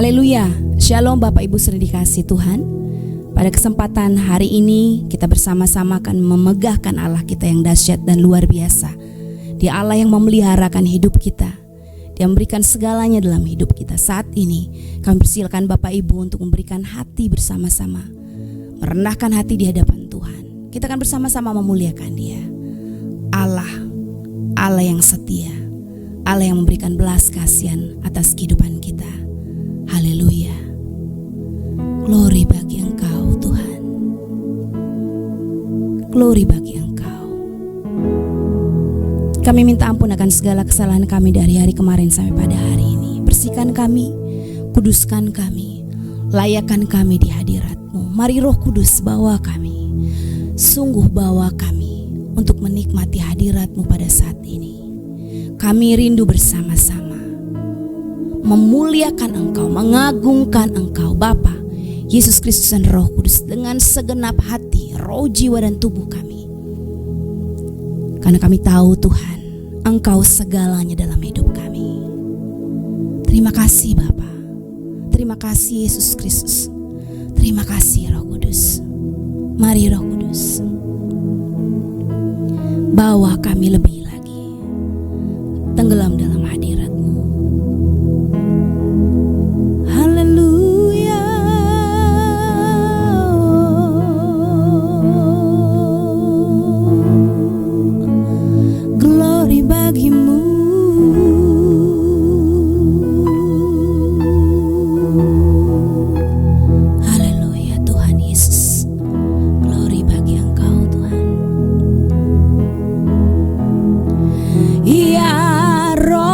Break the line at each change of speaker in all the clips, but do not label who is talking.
Haleluya. Shalom Bapak Ibu saudara dikasihi Tuhan. Pada kesempatan hari ini kita bersama-sama akan memegahkan Allah kita yang dahsyat dan luar biasa. Dia Allah yang memeliharakan hidup kita. Dia memberikan segalanya dalam hidup kita. Saat ini kami persilakan Bapak Ibu untuk memberikan hati bersama-sama, merendahkan hati di hadapan Tuhan. Kita akan bersama-sama memuliakan Dia. Allah yang setia, Allah yang memberikan belas kasihan atas kehidupan kita. Haleluya. Glory bagi Engkau Tuhan. Glory bagi Engkau. Kami minta ampun akan segala kesalahan kami dari hari kemarin sampai pada hari ini. Bersihkan kami, kuduskan kami, layakkan kami di hadirat-Mu. Mari Roh Kudus bawa kami, sungguh bawa kami untuk menikmati hadirat-Mu pada saat ini. Kami rindu bersama-sama memuliakan Engkau, mengagungkan Engkau Bapa, Yesus Kristus dan Roh Kudus dengan segenap hati, roh, jiwa dan tubuh kami. Karena kami tahu Tuhan, Engkau segalanya dalam hidup kami. Terima kasih Bapa. Terima kasih Yesus Kristus. Terima kasih Roh Kudus. Mari Roh Kudus, bawa kami lebih lagi tenggelam dalam hadirat-Mu. Haleluya. Glory bagi-Mu. Haleluya Tuhan Yesus. Glory bagi Engkau Tuhan. Ya Roh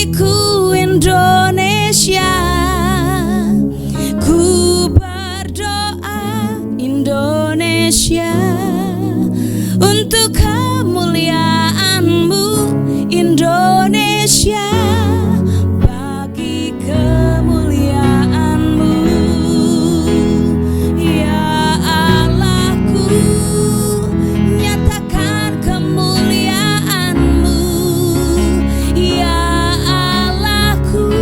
negeriku Indonesia. Ku berdoa Indonesia untuk kemuliaan-Mu Indonesia, bagi kemuliaan-Mu ya Allahku, nyatakan kemuliaan-Mu ya Allahku,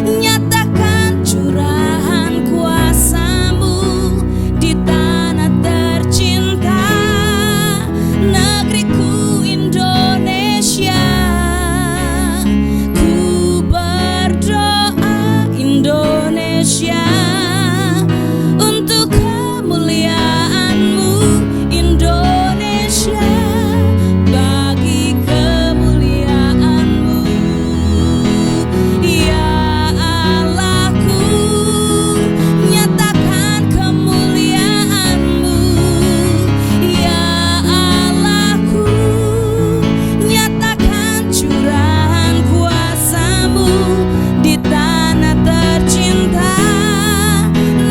nyatakan curahan kuasa-Mu di tanah tercinta negeriku Indonesia. Ku berdoa Indonesia untuk kemuliaan-Mu Indonesia, bagi kemuliaan-Mu ya Allahku, nyatakan kemuliaan-Mu ya Allahku, nyatakan curahan kuasa-Mu di tanah tercinta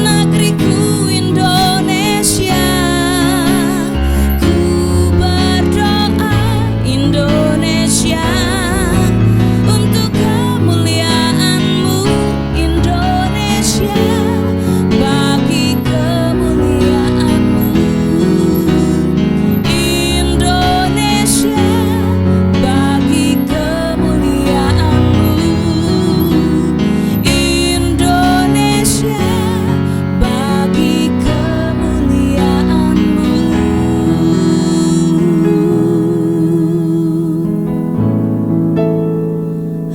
negeriku Indonesia. Ku berdoa Indonesia untuk kemuliaan-Mu Indonesia, bagi kemuliaan-Mu Indonesia, bagi kemuliaan-Mu Indonesia, bagi kemuliaan-Mu.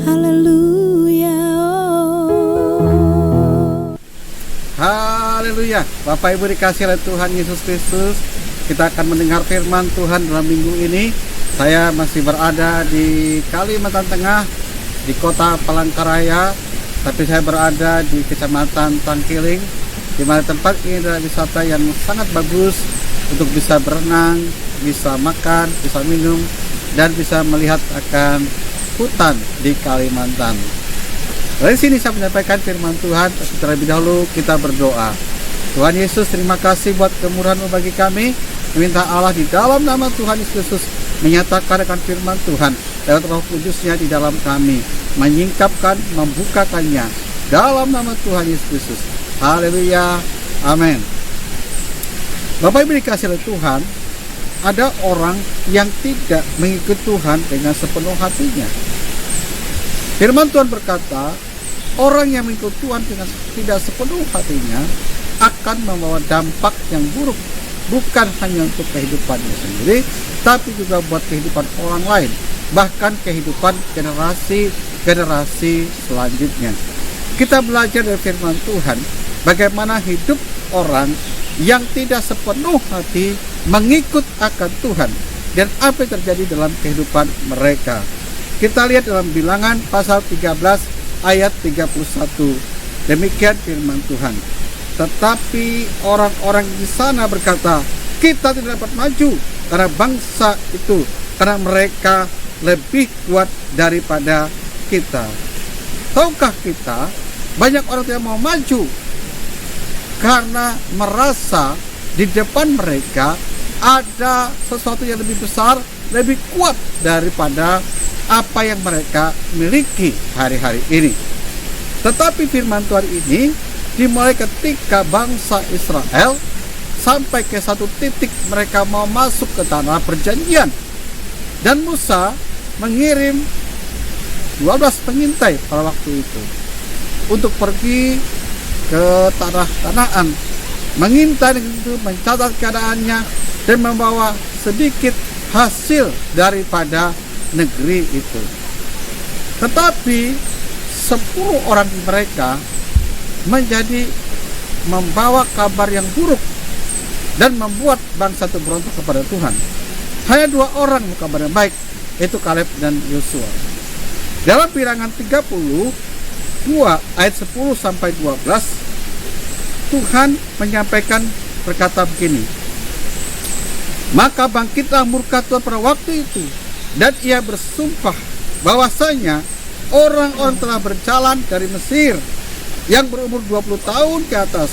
Haleluya.
Haleluya. Bapak Ibu dikasihi oleh Tuhan Yesus Kristus, kita akan mendengar firman Tuhan dalam minggu ini. Saya masih berada di Kalimantan Tengah, di kota Palangkaraya, tapi saya berada di Kecamatan Tangkiling, di mana tempat ini adalah wisata yang sangat bagus untuk bisa berenang, bisa makan, bisa minum, dan bisa melihat akan hutan di Kalimantan. Dari sini saya menyampaikan firman Tuhan, tapi terlebih dahulu kita berdoa. Tuhan Yesus, terima kasih buat kemurahan-Mu bagi kami. Meminta Allah di dalam nama Tuhan Yesus Kristus menyatakan akan firman Tuhan lewat Roh Kudus-Nya di dalam kami, menyingkapkan, membukakannya dalam nama Tuhan Yesus Kristus. Haleluya, amin. Bapak Ibu dikasihi oleh Tuhan, ada orang yang tidak mengikut Tuhan dengan sepenuh hatinya. Firman Tuhan berkata, orang yang mengikut Tuhan dengan tidak sepenuh hatinya akan membawa dampak yang buruk, bukan hanya untuk kehidupannya sendiri, tapi juga buat kehidupan orang lain, bahkan kehidupan generasi selanjutnya. Kita belajar dari firman Tuhan bagaimana hidup orang yang tidak sepenuh hati mengikut akan Tuhan dan apa yang terjadi dalam kehidupan mereka. Kita lihat dalam Bilangan pasal 13 ayat 31. Demikian firman Tuhan. Tetapi orang-orang di sana berkata, kita tidak dapat maju karena bangsa itu, karena mereka lebih kuat daripada kita. Tahukah kita, banyak orang tidak mau maju karena merasa di depan mereka ada sesuatu yang lebih besar, lebih kuat daripada apa yang mereka miliki hari-hari ini. Tetapi firman Tuhan ini dimulai ketika bangsa Israel sampai ke satu titik mereka mau masuk ke tanah perjanjian, dan Musa mengirim 12 pengintai pada waktu itu untuk pergi ke tanah Kanaan, mengintai itu, mencatat keadaannya dan membawa sedikit hasil daripada negeri itu. Tetapi 10 orang mereka menjadi membawa kabar yang buruk dan membuat bangsa itu berontak kepada Tuhan. Hanya 2 orang kabar yang baik, yaitu Kaleb dan Yosua. Dalam Bilangan 32 ayat 10 sampai 12, Tuhan menyampaikan berkata begini, maka bangkitlah murka Tuhan pada waktu itu, dan ia bersumpah bahwasanya orang-orang telah berjalan dari Mesir yang berumur 20 tahun ke atas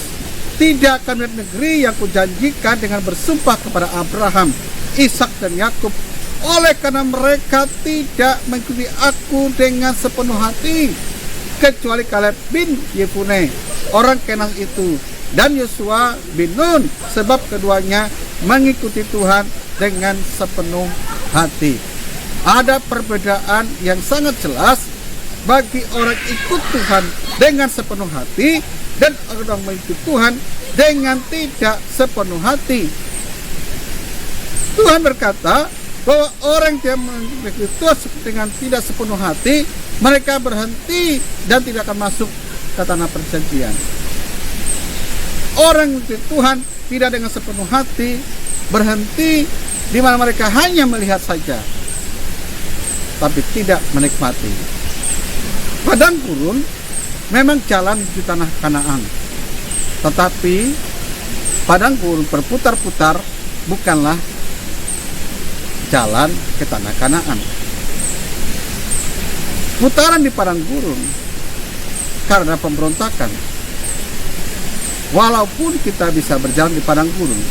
tidak akan melihat negeri yang kujanjikan dengan bersumpah kepada Abraham, Ishak dan Yakub, oleh karena mereka tidak mengikuti aku dengan sepenuh hati, kecuali Kaleb bin Yefune orang Kenas itu dan Yosua bin Nun, sebab keduanya mengikuti Tuhan dengan sepenuh hati. Ada perbedaan yang sangat jelas bagi orang ikut Tuhan dengan sepenuh hati dan orang mengikuti Tuhan dengan tidak sepenuh hati. Tuhan berkata bahwa orang yang mengikuti Tuhan dengan tidak sepenuh hati, mereka berhenti dan tidak akan masuk ke tanah perjanjian. Orang mengikuti Tuhan tidak dengan sepenuh hati, berhenti di mana mereka hanya melihat saja, tapi tidak menikmati. Padang gurun memang jalan di tanah Kanaan, tetapi padang gurun berputar-putar bukanlah jalan ke tanah Kanaan. Putaran di padang gurun karena pemberontakan. Walaupun kita bisa berjalan di padang gurun,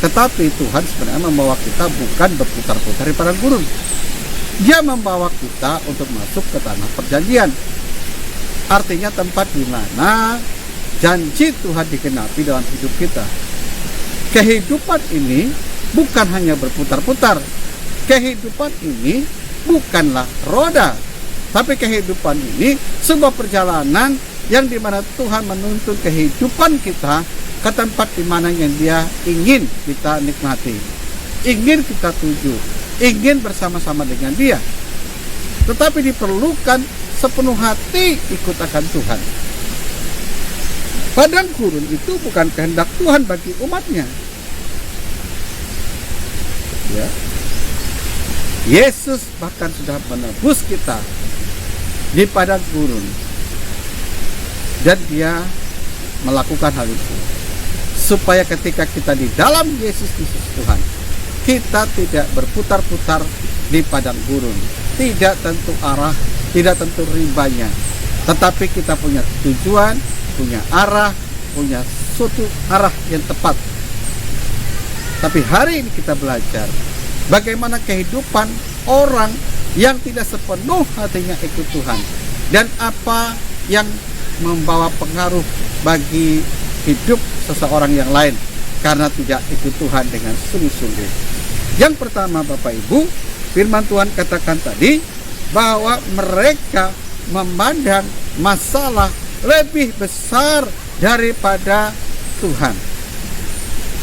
tetapi Tuhan sebenarnya membawa kita bukan berputar-putar di padang gurun. Dia membawa kita untuk masuk ke tanah perjanjian. Artinya tempat di mana janji Tuhan digenapi dalam hidup kita. Kehidupan ini bukan hanya berputar-putar. Kehidupan ini bukanlah roda, tapi kehidupan ini sebuah perjalanan yang dimana Tuhan menuntun kehidupan kita ke tempat dimana yang Dia ingin kita nikmati, ingin kita tuju, ingin bersama-sama dengan Dia. Tetapi diperlukan sepenuh hati ikut akan Tuhan. Padang gurun itu bukan kehendak Tuhan bagi umatnya. Ya. Yesus bahkan sudah menebus kita di padang gurun, dan Dia melakukan hal itu supaya ketika kita di dalam Yesus Kristus Tuhan, kita tidak berputar-putar di padang gurun, tidak tentu arah, tidak tentu rimbanya, tetapi kita punya tujuan, punya arah, punya suatu arah yang tepat. Tapi hari ini kita belajar bagaimana kehidupan orang yang tidak sepenuh hatinya ikut Tuhan, dan apa yang membawa pengaruh bagi hidup seseorang yang lain karena tidak ikut Tuhan dengan sungguh-sungguh. Yang pertama, Bapak Ibu, firman Tuhan katakan tadi bahwa mereka memandang masalah lebih besar daripada Tuhan.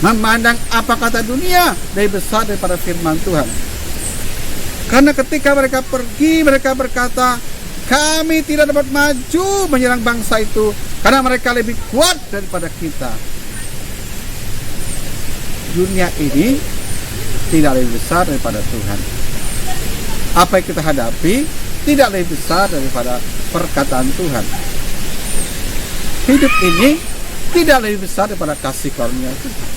Memandang apa kata dunia lebih besar daripada firman Tuhan. Karena ketika mereka pergi, mereka berkata, kami tidak dapat maju menyerang bangsa itu karena mereka lebih kuat daripada kita. Dunia ini tidak lebih besar daripada Tuhan. Apa yang kita hadapi tidak lebih besar daripada perkataan Tuhan. Hidup ini tidak lebih besar daripada kasih karunia Tuhan.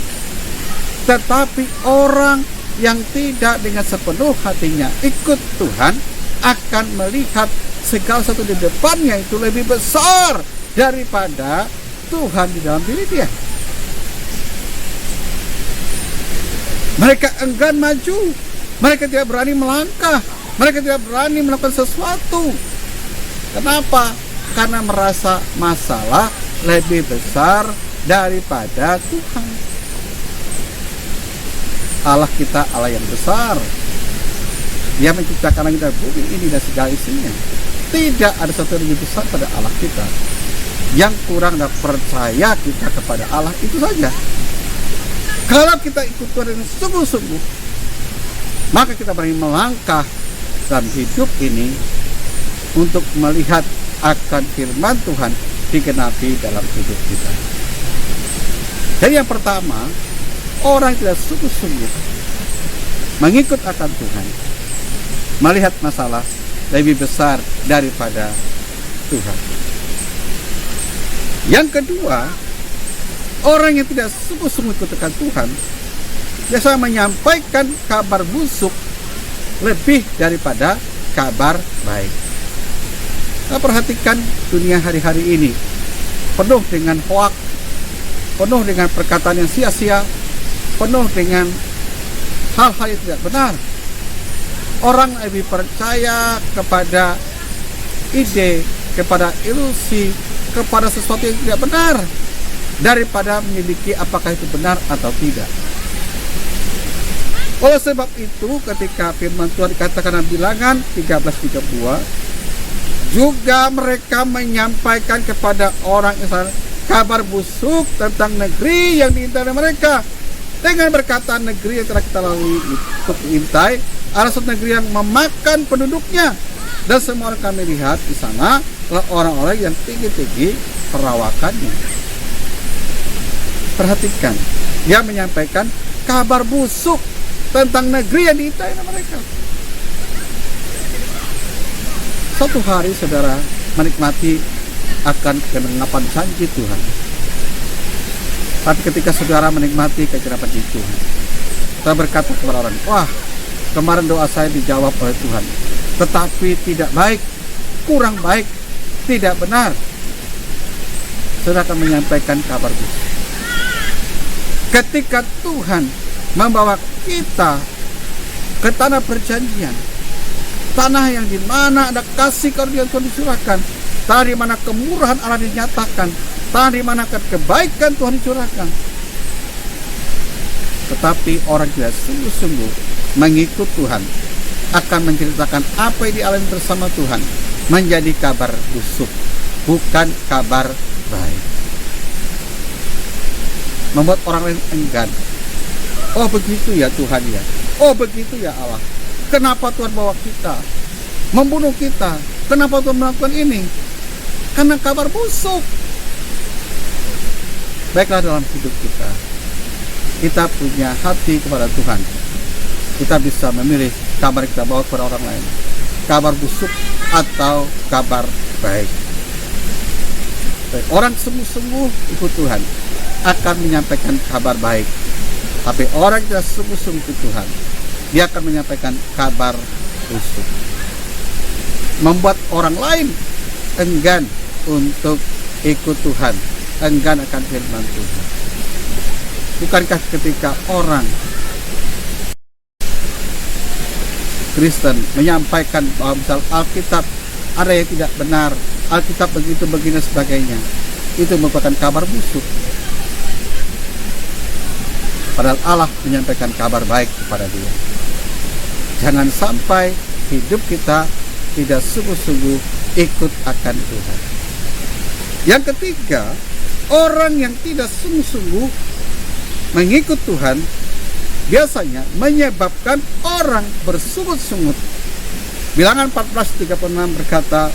Tetapi orang yang tidak dengan sepenuh hatinya ikut Tuhan akan melihat segala sesuatu di depannya itu lebih besar daripada Tuhan di dalam diri dia. Mereka enggan maju, mereka tidak berani melangkah, mereka tidak berani melakukan sesuatu. Kenapa? Karena merasa masalah lebih besar daripada Tuhan. Allah kita Allah yang besar. Dia menciptakan langit dan bumi ini dan segala isinya. Tidak ada sesuatu yang lebih besar pada Allah kita. Yang kurang dan percaya kita kepada Allah itu saja. Kalau kita ikut Tuhan dengan sungguh-sungguh, maka kita berani melangkah dalam hidup ini untuk melihat akan firman Tuhan digenapi dalam hidup kita. Jadi yang pertama, orang tidak sungguh-sungguh mengikut akan Tuhan, melihat masalah lebih besar daripada Tuhan. Yang kedua, orang yang tidak sungguh-sungguh ikut akan Tuhan biasa menyampaikan kabar busuk lebih daripada kabar baik. Nah, perhatikan dunia hari-hari ini penuh dengan hoak, penuh dengan perkataan yang sia-sia, penuh dengan hal-hal yang tidak benar. Orang lebih percaya kepada ide, kepada ilusi, kepada sesuatu yang tidak benar daripada menyelidiki apakah itu benar atau tidak. Oleh sebab itu, ketika firman Tuhan dikatakan dalam Bilangan 13:32, juga mereka menyampaikan kepada orang Israel kabar busuk tentang negeri yang diintai mereka, dengan berkata negeri yang telah kita lalui untuk diintai adalah suatu negeri yang memakan penduduknya, dan semua orang kami lihat di sana adalah orang-orang yang tinggi-tinggi perawakannya. Perhatikan, dia menyampaikan kabar busuk tentang negeri yang diintai mereka. Suatu hari saudara menikmati akan kegenapan janji Tuhan. Tapi ketika saudara menikmati kegenapan janji Tuhan, saudara berkata kepada orang, wah, kemarin doa saya dijawab oleh Tuhan, tetapi tidak baik, kurang baik, tidak benar. Saudara akan menyampaikan kabar busuk. Ketika Tuhan membawa kita ke tanah perjanjian, tanah yang dimana ada kasih karunia Tuhan dicurahkan, tanah di mana kemurahan Allah dinyatakan, tanah di mana kebaikan Tuhan dicurahkan. Tetapi orang tidak sungguh-sungguh mengikut Tuhan akan menceritakan apa yang dialami bersama Tuhan menjadi kabar busuk, bukan kabar baik. Membuat orang lain enggan. Oh begitu ya Tuhan ya, oh begitu ya Allah. Kenapa Tuhan bawa kita, membunuh kita? Kenapa Tuhan melakukan ini? Karena kabar busuk. Baiklah, dalam hidup kita punya hati kepada Tuhan. Kita bisa memilih kabar kita bawa kepada orang lain, kabar busuk atau kabar baik. Orang sungguh-sungguh ikut Tuhan akan menyampaikan kabar baik. Tapi orang yang tidak sungguh-sungguh ikut Tuhan, dia akan menyampaikan kabar busuk, membuat orang lain enggan untuk ikut Tuhan, enggan akan firman Tuhan. Bukankah ketika orang Kristen menyampaikan bahwa misal Alkitab ada yang tidak benar, Alkitab begitu begini sebagainya, itu merupakan kabar busuk. Padahal Allah menyampaikan kabar baik kepada dia. Jangan sampai hidup kita tidak sungguh-sungguh ikut akan Tuhan. Yang ketiga, orang yang tidak sungguh-sungguh mengikut Tuhan biasanya menyebabkan orang bersungut-sungut. Bilangan 14:36 berkata,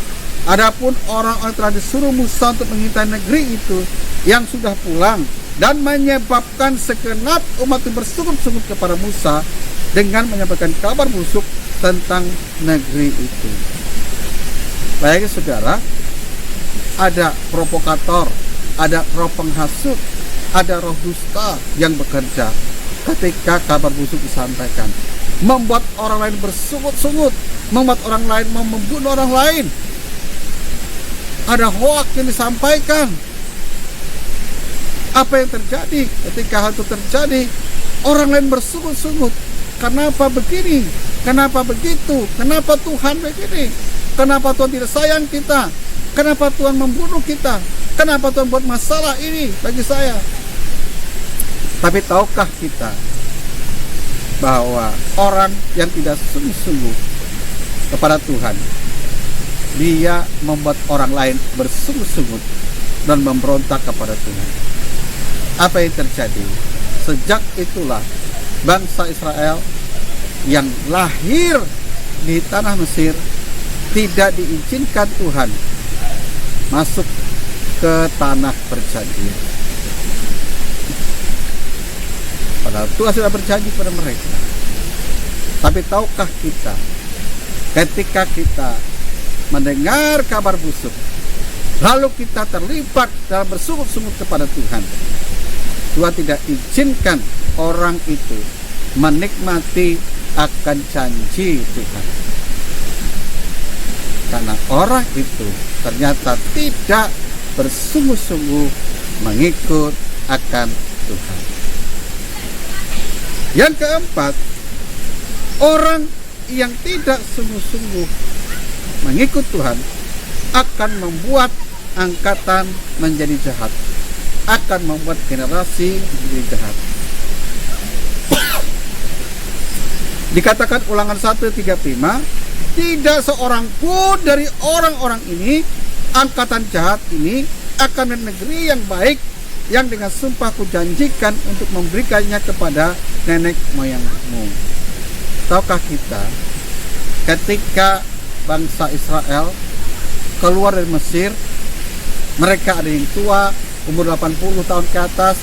adapun orang-orang telah disuruh Musa untuk mengintai negeri itu yang sudah pulang, dan menyebabkan segenap umat itu bersungut-sungut kepada Musa dengan menyampaikan kabar busuk tentang negeri itu. Baik saudara, ada provokator, ada roh penghasut, ada roh dusta yang bekerja ketika kabar busuk disampaikan, membuat orang lain bersungut-sungut, membuat orang lain mau membunuh orang lain. Ada hoak yang disampaikan. Apa yang terjadi ketika hal itu terjadi? Orang lain bersungut-sungut. Kenapa begini? Kenapa begitu? Kenapa Tuhan begini? Kenapa Tuhan tidak sayang kita? Kenapa Tuhan membunuh kita? Kenapa Tuhan buat masalah ini bagi saya? Tapi tahukah kita bahwa orang yang tidak sungguh-sungguh kepada Tuhan, dia membuat orang lain bersungut-sungut dan memberontak kepada Tuhan. Apa yang terjadi? Sejak itulah bangsa Israel yang lahir di tanah Mesir tidak diizinkan Tuhan masuk ke tanah perjanjian. Padahal Tuhan sudah berjanji kepada mereka. Tapi tahukah kita, ketika kita mendengar kabar busuk, lalu kita terlibat dalam bersungut-sungut kepada Tuhan, Tuhan tidak izinkan orang itu menikmati akan janji Tuhan. karena orang itu ternyata tidak bersungguh-sungguh mengikut akan Tuhan. Yang keempat, orang yang tidak sungguh-sungguh mengikut Tuhan akan membuat angkatan menjadi jahat, akan membuat generasi menjadi jahat. Dikatakan Ulangan 1:35, tidak seorang pun dari orang-orang ini, angkatan jahat ini, akan melihat negeri yang baik yang dengan sumpah kujanjikan untuk memberikannya kepada nenek moyangmu. Tahukah kita, ketika bangsa Israel keluar dari Mesir, mereka ada yang tua, umur 80 tahun ke atas,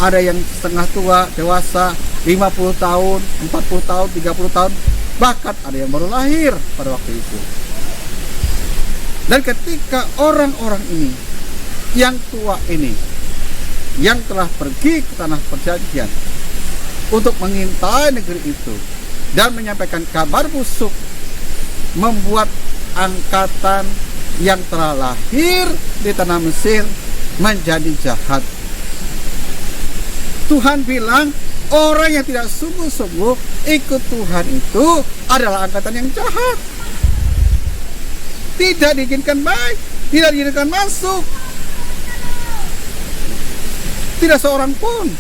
ada yang setengah tua, dewasa, 50 tahun, 40 tahun, 30 tahun, bahkan ada yang baru lahir pada waktu itu. Dan ketika orang-orang ini, yang tua ini, yang telah pergi ke tanah perjanjian untuk mengintai negeri itu dan menyampaikan kabar busuk, membuat angkatan yang telah lahir di tanah Mesir menjadi jahat. Tuhan bilang orang yang tidak sungguh-sungguh ikut Tuhan itu adalah angkatan yang jahat. Tidak diizinkan baik, tidak diizinkan masuk. Tidak seorang pun.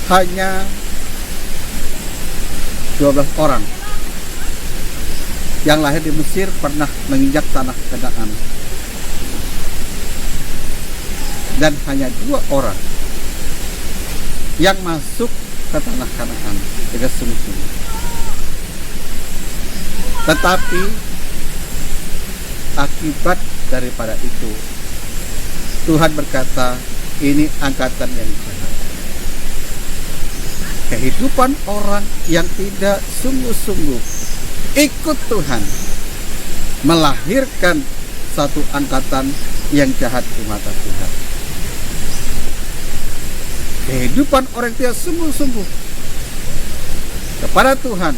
Hanya 12 orang yang lahir di Mesir pernah menginjak tanah Kanaan. Dan hanya 2 orang yang masuk ke tanah Kanaan dengan sungguh-sungguh. Tetapi akibat daripada itu, Tuhan berkata, ini angkatan yang jahat. Kehidupan orang yang tidak sungguh-sungguh ikut Tuhan melahirkan satu angkatan yang jahat di mata Tuhan. Kehidupan orang yang tidak sungguh-sungguh kepada Tuhan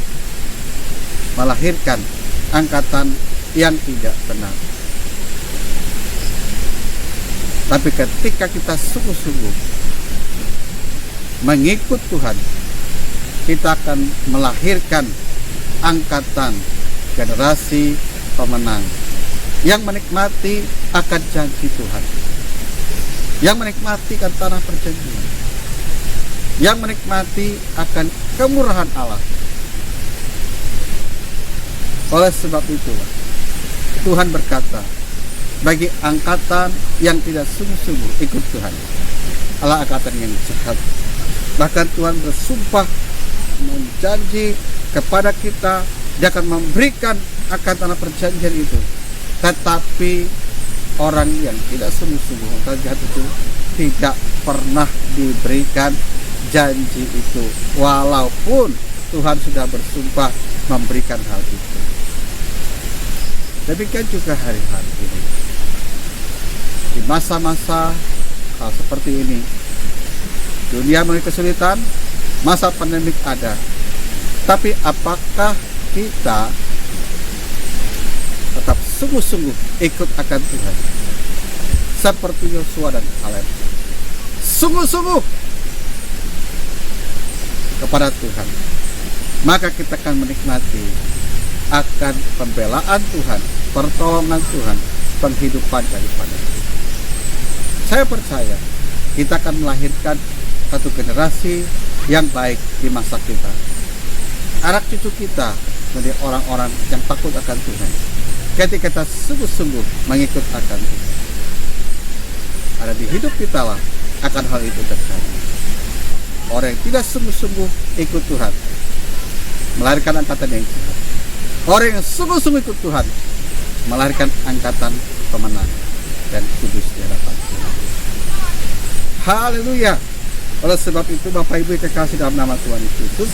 melahirkan angkatan yang tidak benar. Tapi ketika kita sungguh-sungguh mengikut Tuhan, kita akan melahirkan angkatan generasi pemenang yang menikmati akan janji Tuhan, yang menikmati akan tanah perjanjian, yang menikmati akan kemurahan Allah. Oleh sebab itulah Tuhan berkata, bagi angkatan yang tidak sungguh-sungguh ikut Tuhan, Allah angkatan yang jahat. Bahkan Tuhan bersumpah menjanji kepada kita, Dia akan memberikan akan tanah perjanjian itu. Tetapi orang yang tidak sungguh-sungguh angkatan jahat itu tidak pernah diberikan janji itu, walaupun Tuhan sudah bersumpah memberikan hal itu. Demikian juga hari-hari ini, di masa-masa hal seperti ini, dunia mengalami kesulitan, masa pandemik ada. Tapi apakah kita tetap sungguh-sungguh ikut akan Tuhan? Seperti Yosua dan Kaleb, sungguh-sungguh kepada Tuhan, maka kita akan menikmati akan pembelaan Tuhan, pertolongan Tuhan, penghidupan daripada Tuhan. Saya percaya kita akan melahirkan satu generasi yang baik di masa kita. Anak cucu kita menjadi orang-orang yang takut akan Tuhan ketika kita sungguh-sungguh mengikut akan Tuhan. Ada di hidup kita lah akan hal itu terjadi. Orang yang tidak sungguh-sungguh ikut Tuhan melahirkan angkatan yang jahat. Orang yang sungguh-sungguh ikut Tuhan melahirkan angkatan pemenang dan kudus di hadapan Tuhan. Haleluya. Oleh sebab itu Bapak Ibu yang kekasih dalam nama Tuhan Yesus,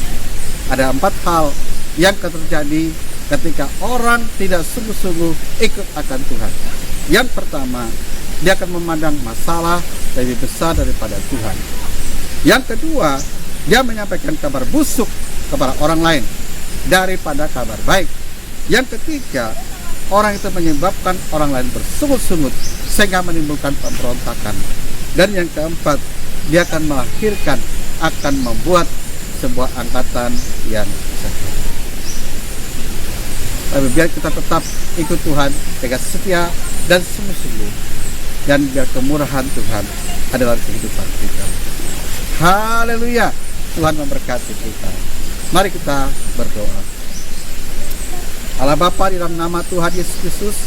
ada 4 hal yang terjadi ketika orang tidak sungguh-sungguh ikut akan Tuhan. Yang pertama, dia akan memandang masalah lebih besar daripada Tuhan. Yang kedua, dia menyampaikan kabar busuk kepada orang lain daripada kabar baik. Yang ketiga, orang itu menyebabkan orang lain bersungut-sungut sehingga menimbulkan pemberontakan. Dan yang keempat, dia akan melahirkan, akan membuat sebuah angkatan yang sehat. Tapi biar kita tetap ikut Tuhan dengan setia dan sungguh-sungguh, dan biar kemurahan Tuhan adalah kehidupan kita. Haleluya. Tuhan memberkati kita. Mari kita berdoa. Allah Bapa, di dalam nama Tuhan Yesus Kristus,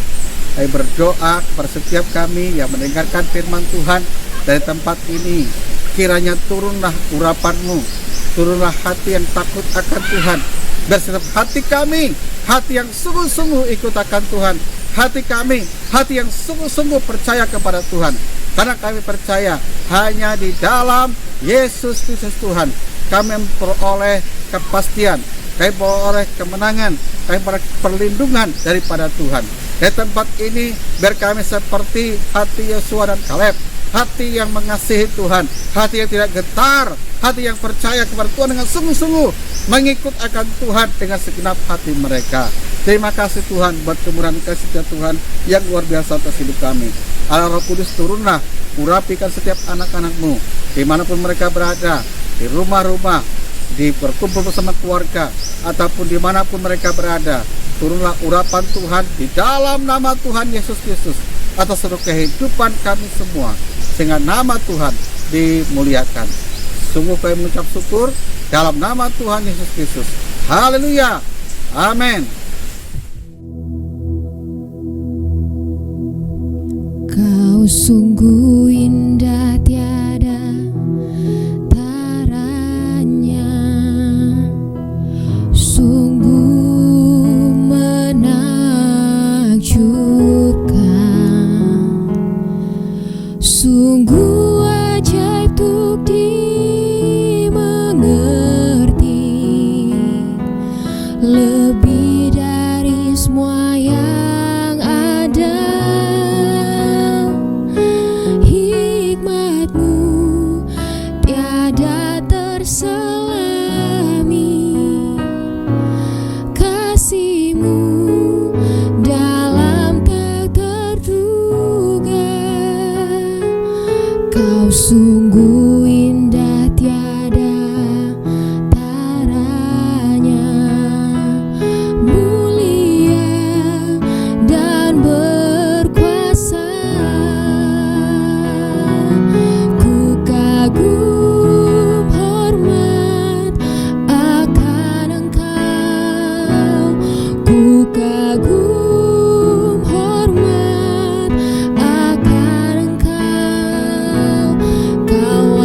kami berdoa kepada setiap kami yang mendengarkan firman Tuhan dari tempat ini. Kiranya turunlah urapan-Mu, turunlah hati yang takut akan Tuhan. Dan setiap hati kami, hati yang sungguh-sungguh ikut akan Tuhan. Hati kami, hati yang sungguh-sungguh percaya kepada Tuhan. Karena kami percaya hanya di dalam Yesus Kristus Tuhan kami memperoleh kepastian, kami memperoleh kemenangan, kami memperoleh perlindungan daripada Tuhan. Di tempat ini biar kami seperti hati Yosua dan Kaleb, hati yang mengasihi Tuhan, hati yang tidak getar, hati yang percaya kepada Tuhan dengan sungguh-sungguh, mengikut akan Tuhan dengan segenap hati mereka. Terima kasih Tuhan buat kemurahan kasih Tuhan yang luar biasa atas hidup kami. Allah Roh Kudus, turunlah, urapikan setiap anak-anak-Mu dimanapun mereka berada, di rumah-rumah, di berkumpul bersama keluarga, ataupun dimanapun mereka berada. Turunlah urapan Tuhan di dalam nama Tuhan Yesus Kristus atas seluruh kehidupan kami semua, sehingga nama Tuhan dimuliakan. Sungguh kami mengucap syukur dalam nama Tuhan Yesus Kristus. Haleluya. Amin.
Kau sungguh indah tiada taranya, sungguh menakjubkan, sungguh ajaib untuk dimengerti, lebih dari semua yang ada. Hikmat-Mu tiada terselami, kasih-Mu dalam tak terduga. Kau sungguh indah tiada taranya, mulia dan berkuasa. Ku kagum hormat akan Engkau, ku kagum hormat akan Engkau. Kau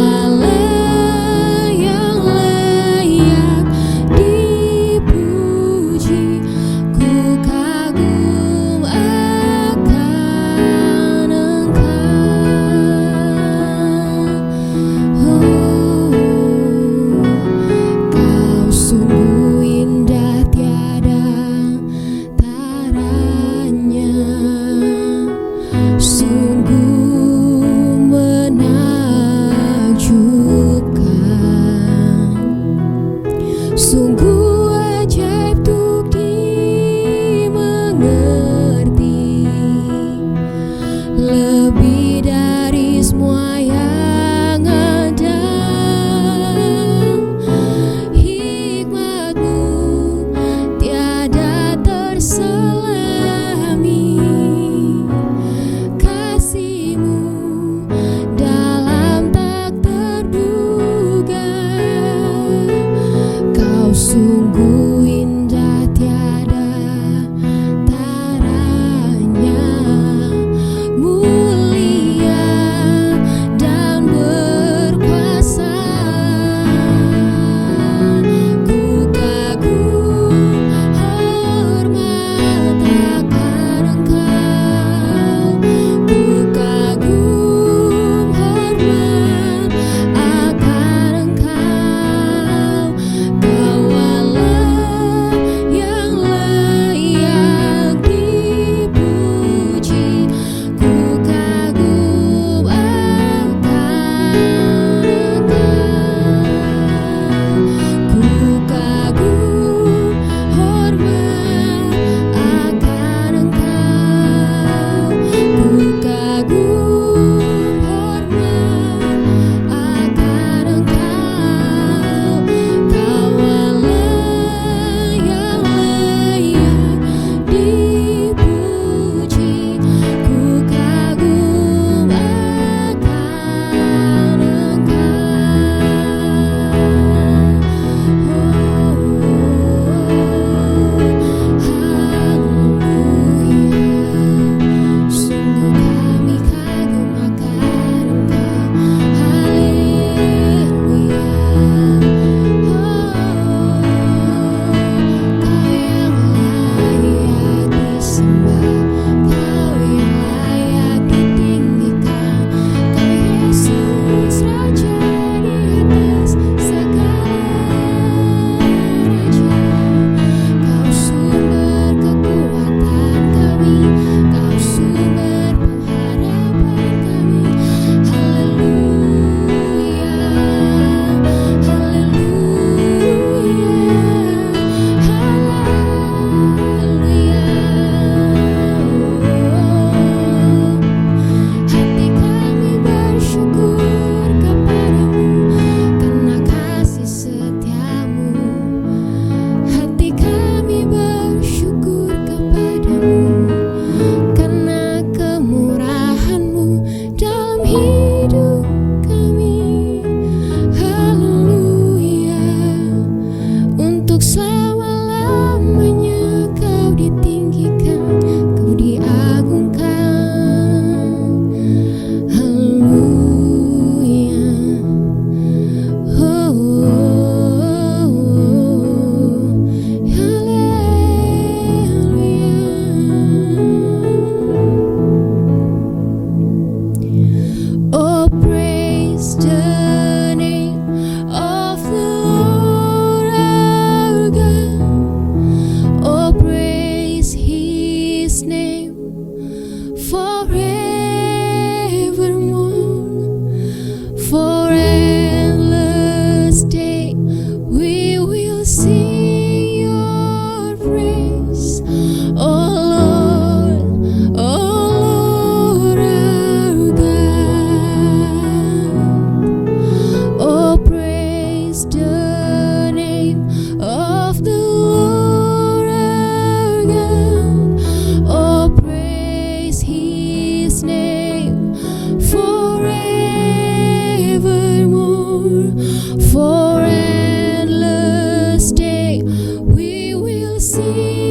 kasih.